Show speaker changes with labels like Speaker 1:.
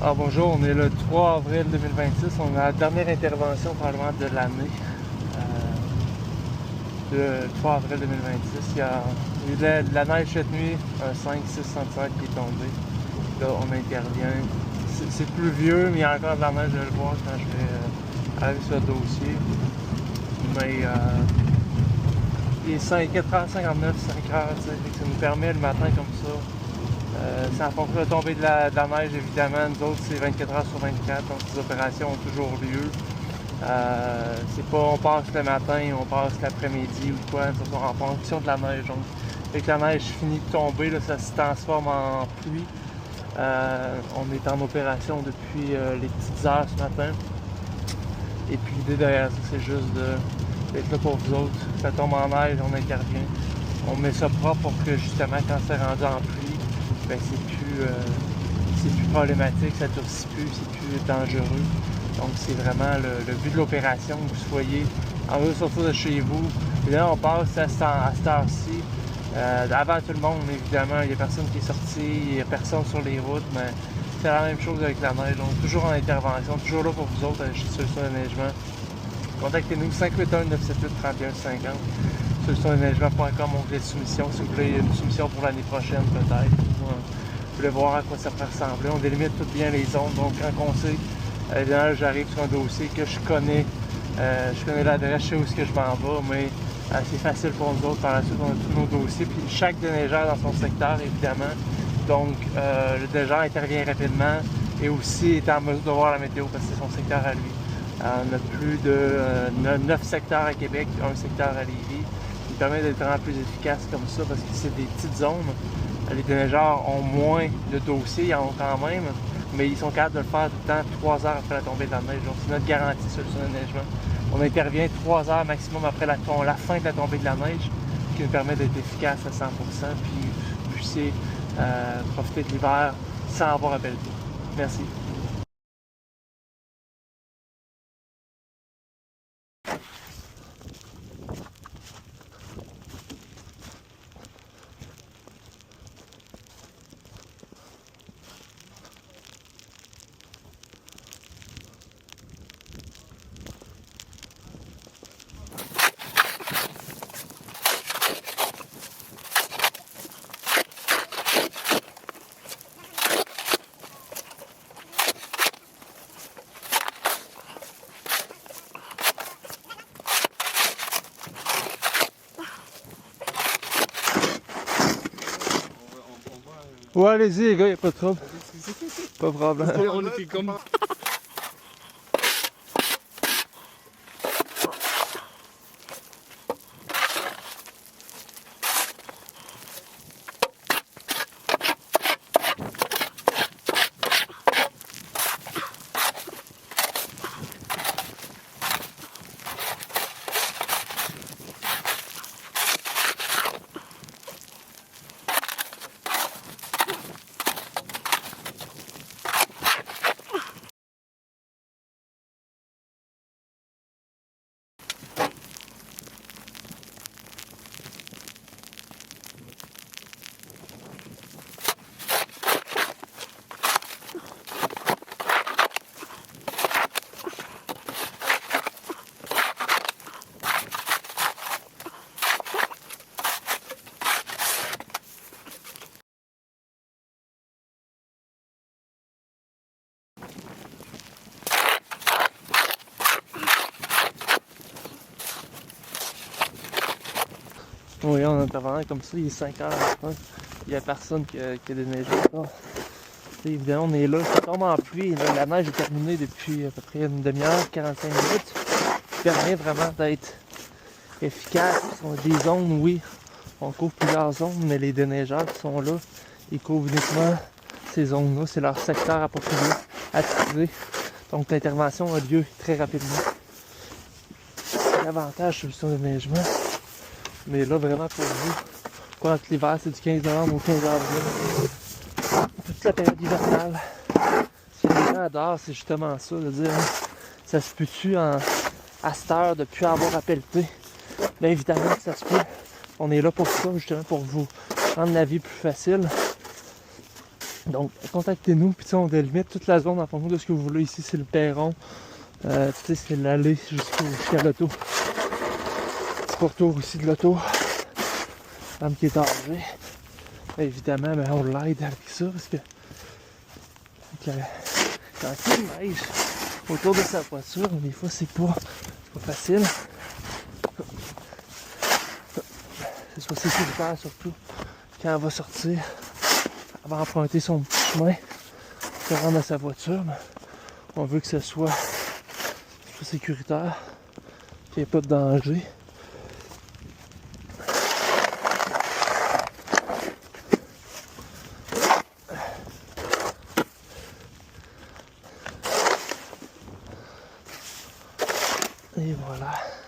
Speaker 1: Ah bonjour, on est le 3 avril 2026, on a la dernière intervention probablement de l'année. Le 3 avril 2026, il y a eu de la neige cette nuit, un 5-6 cm qui est tombé. Là on intervient. C'est pluvieux, mais il y a encore de la neige, je vais le voir quand je vais arriver sur le dossier. Mais il est 4h59, 5h, ça nous permet le matin comme ça. C'est en fonction de la tombée de la neige, évidemment. Nous autres, c'est 24 heures sur 24, donc ces opérations ont toujours lieu. C'est pas on passe le matin, on passe l'après-midi ou quoi, en fonction de la neige. Donc, dès que la neige finit de tomber, là, ça se transforme en pluie. On est en opération depuis les petites heures ce matin. Et puis l'idée derrière ça, c'est juste d'être là pour vous autres. Ça tombe en neige, on intervient. On met ça propre pour que justement, quand c'est rendu en pluie, ben, c'est plus problématique, ça durcit plus, c'est plus dangereux. Donc c'est vraiment le but de l'opération, que vous soyez en train de sortir de chez vous. Et là on passe à cette heure-ci. Avant tout le monde, évidemment, il n'y a personne qui est sorti, il n'y a personne sur les routes, mais c'est la même chose avec la neige. Donc toujours en intervention, toujours là pour vous autres à la solution d'aneigement. Contactez-nous 581-978-3150, solutiondaneigement.com, onglet de soumission, si vous voulez une soumission pour l'année prochaine peut-être. Vous voulez voir à quoi ça peut ressembler. On délimite tout bien les zones, donc quand on sait, évidemment, j'arrive sur un dossier que je connais l'adresse, je sais où est-ce que je m'en vais, mais c'est facile pour nous autres. Par la suite, on a tous nos dossiers, puis chaque déneigeur dans son secteur, évidemment. Donc, le déneigeur intervient rapidement et aussi est en mesure de voir la météo parce que c'est son secteur à lui. On a plus de 9 secteurs à Québec, un secteur à Lévis, qui permet d'être vraiment plus efficace comme ça parce que c'est des petites zones. Les déneigeurs ont moins de dossiers, ils en ont quand même, mais ils sont capables de le faire tout le temps 3 heures après la tombée de la neige. Donc c'est notre garantie solution d'aneigement. On intervient 3 heures maximum après la fin de la tombée de la neige, ce qui nous permet d'être efficace à 100%, puis puisser profiter de l'hiver sans avoir à pelleter. Merci. Ouais, allez-y les gars, y'a pas de trouble. Pas de problème.
Speaker 2: On était comme...
Speaker 1: Oui, en intervenant comme ça, il est 5 heures. Il n'y a personne qui a déneigé ça. Évidemment, on est là, ça tombe en pluie. Là, la neige est terminée depuis à peu près une demi-heure, 45 minutes. Ça permet vraiment d'être efficace. On a des zones, oui, on couvre plusieurs zones, mais les déneigeurs qui sont là, ils couvrent uniquement ces zones-là. C'est leur secteur approprié, attitré. Donc l'intervention a lieu très rapidement. L'avantage solution de déneigement. Mais là, vraiment pour vous, quand l'hiver, c'est du 15 novembre au 15 avril. Toute la période hivernale. Ce que les gens adorent, c'est justement ça, de dire, ça se peut-tu à cette heure de ne plus avoir à pelleter? Bien évidemment que ça se peut. On est là pour ça, justement, pour vous rendre la vie plus facile. Donc, contactez-nous, puis on délimite toute la zone en fonction de ce que vous voulez. Ici, c'est le perron, c'est l'allée jusqu'à l'auto. Petit pourtour aussi de l'auto. Femme qui est âgée. Évidemment, ben, on l'aide avec ça, parce que quand il neige autour de sa voiture, des fois, c'est pas facile. C'est soit sécuritaire, surtout quand elle va sortir. Elle va emprunter son petit chemin pour se rendre à sa voiture. Mais on veut que ce soit sécuritaire, qu'il n'y ait pas de danger.